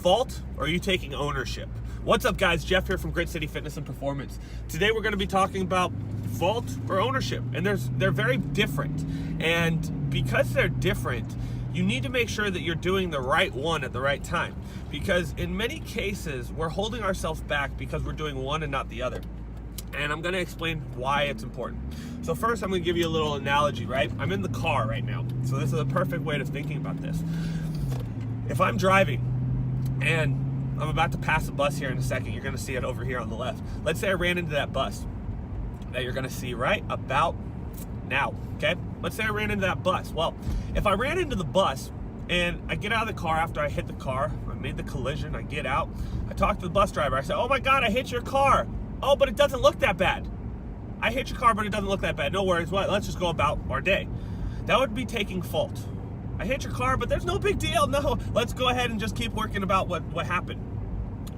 fault or are you taking ownership? What's up, guys? Jeff here from Grit City Fitness and Performance. Today we're going to be talking about fault or ownership, and they're very different. And because they're different, you need to make sure that you're doing the right one at the right time. Because in many cases, we're holding ourselves back because we're doing one and not the other. And I'm going to explain why it's important. So first, I'm going to give you a little analogy, right? I'm in the car right now. So this is a perfect way of thinking about this. If I'm driving and I'm about to pass a bus here in a second, you're going to see it over here on the left. Let's say I ran into that bus that you're going to see right about now, okay? Let's say I ran into that bus. Well, if I ran into the bus and I get out of the car after I hit the car, I made the collision, I get out, I talk to the bus driver, I say, oh my God, I hit your car. Oh, but it doesn't look that bad. I hit your car, but it doesn't look that bad. No worries, what? Let's just go about our day. That would be taking fault. I hit your car, but there's no big deal. No, let's go ahead and just keep working about what happened.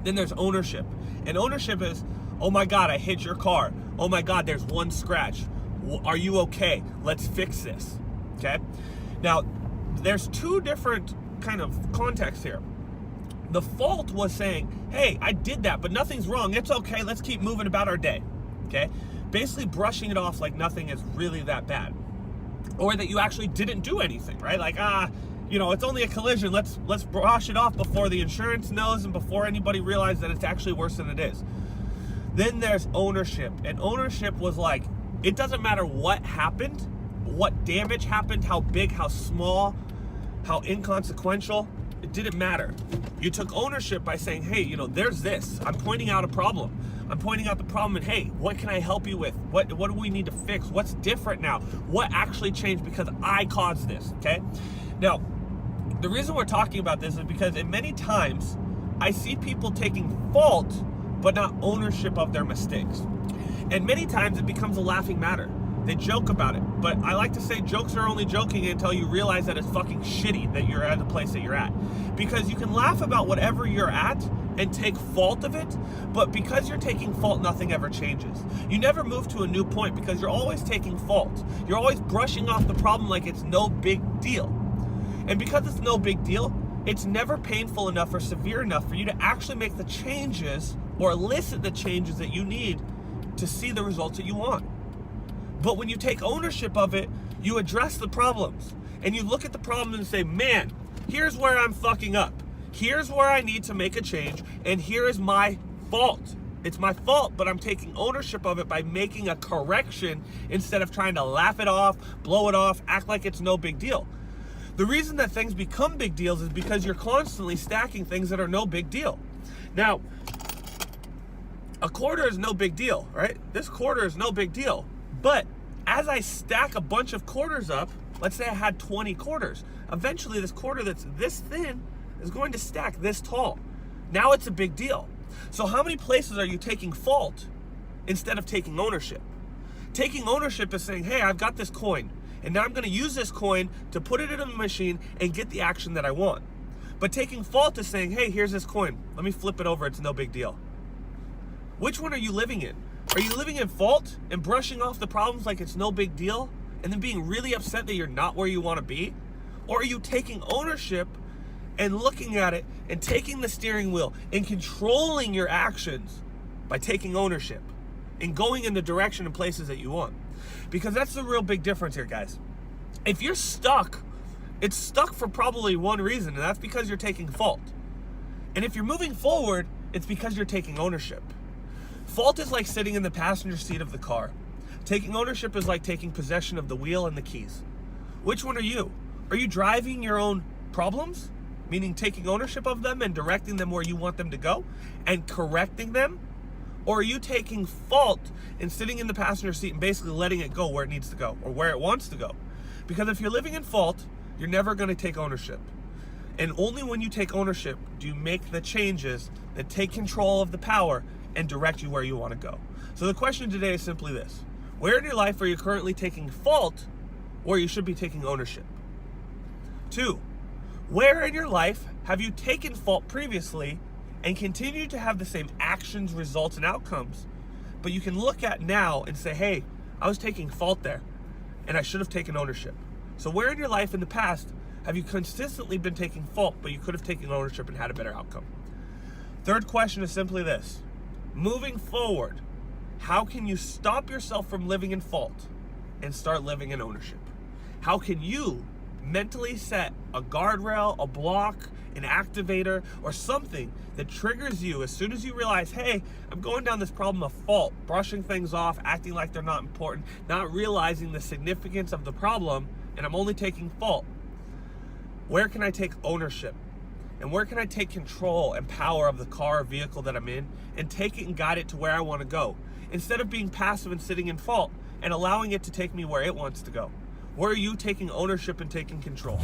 Then there's ownership. And ownership is, oh my God, I hit your car. Oh my God, there's one scratch. Are you okay? Let's fix this, okay? Now, there's two different kind of contexts here. The fault was saying, hey, I did that, but nothing's wrong. It's okay. Let's keep moving about our day, okay? Basically brushing it off like nothing is really that bad. Or that you actually didn't do anything, right? Like, it's only a collision. Let's brush it off before the insurance knows and before anybody realizes that it's actually worse than it is. Then there's ownership. And ownership was like, it doesn't matter what happened, what damage happened, how big, how small, how inconsequential, it didn't matter. You took ownership by saying, hey, there's this. I'm pointing out a problem. I'm pointing out the problem and, hey, what can I help you with? What do we need to fix? What's different now? What actually changed because I caused this, okay? Now, the reason we're talking about this is because in many times, I see people taking fault, but not ownership of their mistakes. And many times it becomes a laughing matter. They joke about it, but I like to say jokes are only joking until you realize that it's fucking shitty that you're at the place that you're at. Because you can laugh about whatever you're at and take fault of it, but because you're taking fault, nothing ever changes. You never move to a new point because you're always taking fault. You're always brushing off the problem like it's no big deal. And because it's no big deal, it's never painful enough or severe enough for you to actually make the changes or elicit the changes that you need to see the results that you want. But when you take ownership of it, you address the problems and you look at the problem and say, man, here's where I'm fucking up. Here's where I need to make a change, and here is my fault. It's my fault, but I'm taking ownership of it by making a correction instead of trying to laugh it off, blow it off, act like it's no big deal. The reason that things become big deals is because you're constantly stacking things that are no big deal. Now, a quarter is no big deal, right? This quarter is no big deal. But as I stack a bunch of quarters up, let's say I had 20 quarters, eventually this quarter that's this thin is going to stack this tall. Now it's a big deal. So how many places are you taking fault instead of taking ownership? Taking ownership is saying, hey, I've got this coin, and now I'm going to use this coin to put it in a machine and get the action that I want. But taking fault is saying, hey, here's this coin. Let me flip it over. It's no big deal. Which one are you living in? Are you living in fault and brushing off the problems like it's no big deal and then being really upset that you're not where you want to be? Or are you taking ownership and looking at it and taking the steering wheel and controlling your actions by taking ownership and going in the direction and places that you want? Because that's the real big difference here, guys. If you're stuck, it's stuck for probably one reason, and that's because you're taking fault. And if you're moving forward, it's because you're taking ownership. Fault is like sitting in the passenger seat of the car. Taking ownership is like taking possession of the wheel and the keys. Which one are you? Are you driving your own problems? Meaning taking ownership of them and directing them where you want them to go and correcting them? Or are you taking fault and sitting in the passenger seat and basically letting it go where it needs to go or where it wants to go? Because if you're living in fault, you're never going to take ownership. And only when you take ownership do you make the changes that take control of the power and direct you where you want to go. So the question today is simply this: where in your life are you currently taking fault where you should be taking ownership? 2, where in your life have you taken fault previously and continued to have the same actions, results, and outcomes, but you can look at now and say, hey, I was taking fault there and I should have taken ownership. So where in your life in the past Have you consistently been taking fault, but you could have taken ownership and had a better outcome? Third question is simply this. Moving forward, how can you stop yourself from living in fault and start living in ownership? How can you mentally set a guardrail, a block, an activator, or something that triggers you as soon as you realize, hey, I'm going down this problem of fault, brushing things off, acting like they're not important, not realizing the significance of the problem, and I'm only taking fault. Where can I take ownership? And where can I take control and power of the car or vehicle that I'm in and take it and guide it to where I want to go? Instead of being passive and sitting in fault and allowing it to take me where it wants to go. Where are you taking ownership and taking control?